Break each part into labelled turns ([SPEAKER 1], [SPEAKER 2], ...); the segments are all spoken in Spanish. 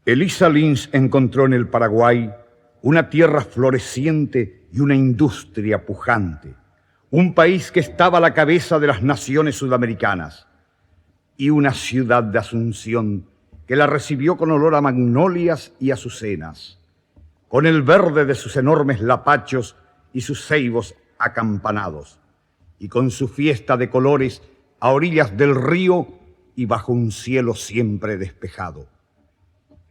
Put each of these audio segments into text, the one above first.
[SPEAKER 1] Elisa Lins encontró en el Paraguay una tierra floreciente y una industria pujante, un país que estaba a la cabeza de las naciones sudamericanas y una ciudad de Asunción que la recibió con olor a magnolias y azucenas, con el verde de sus enormes lapachos y sus ceibos acampanados, y con su fiesta de colores a orillas del río y bajo un cielo siempre despejado.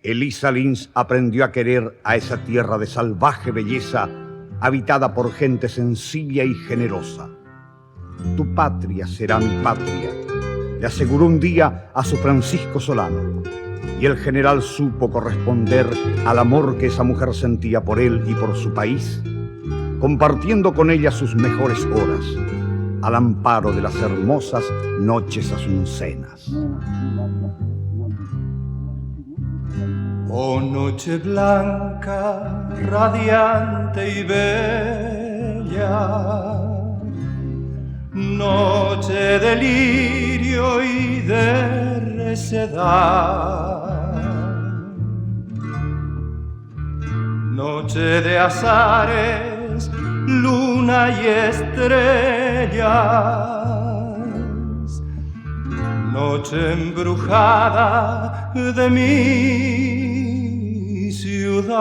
[SPEAKER 1] Elisa Lins aprendió a querer a esa tierra de salvaje belleza, habitada por gente sencilla y generosa. Tu patria será mi patria, le aseguró un día a su Francisco Solano, y el general supo corresponder al amor que esa mujer sentía por él y por su país, compartiendo con ella sus mejores horas, al amparo de las hermosas noches asuncenas.
[SPEAKER 2] Oh noche blanca, radiante y bella, noche de lirio y de recedad, noche de azares, luna y estrellas, noche embrujada de mi ciudad.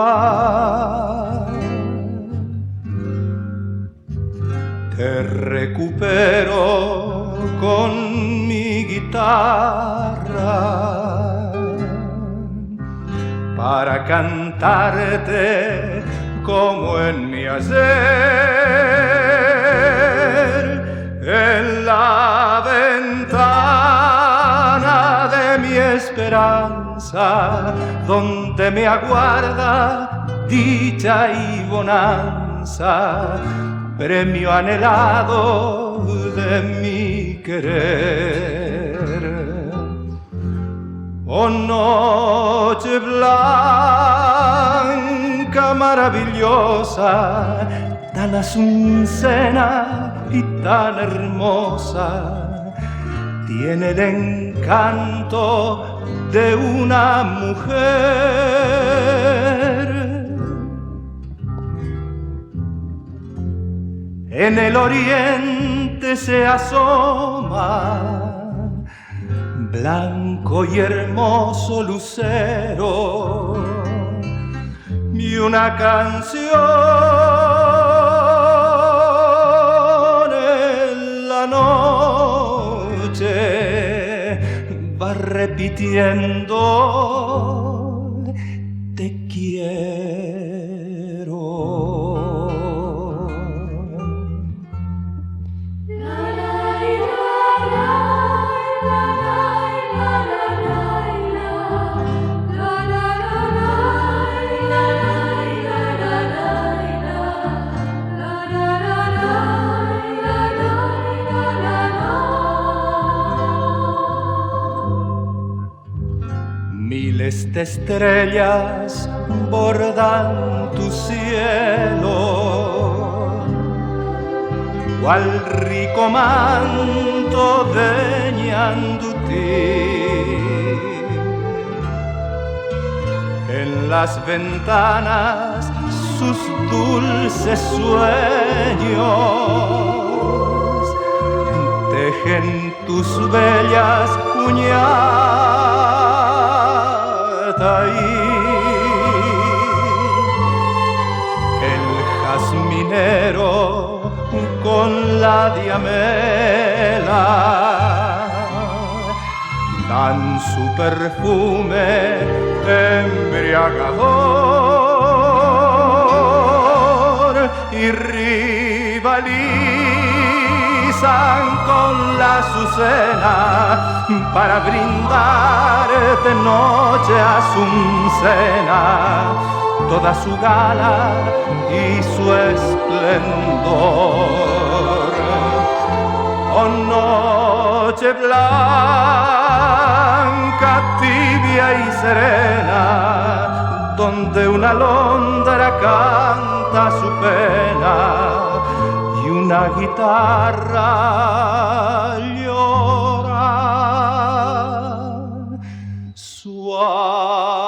[SPEAKER 2] Te recupero con mi guitarra para cantarte como en mi ayer, en la ventana de mi esperanza, donde me aguarda dicha y bonanza, premio anhelado de mi querer. Oh noche blanca maravillosa, tan azucena y tan hermosa, tiene el encanto de una mujer. En el oriente se asoma blanco y hermoso lucero, y una canción en la noche va repitiendo te quiero. Miles de estrellas bordan tu cielo, cual rico manto de ñandutí. En las ventanas sus dulces sueños tejen tus bellas cuñadas ahí. El jazminero con la diamela dan su perfume embriagador y rivalizan con la azucena para brindar de noche azucena toda su gala y su esplendor. Oh noche blanca, tibia y serena, donde una alondra canta su pena y una guitarra llora suave.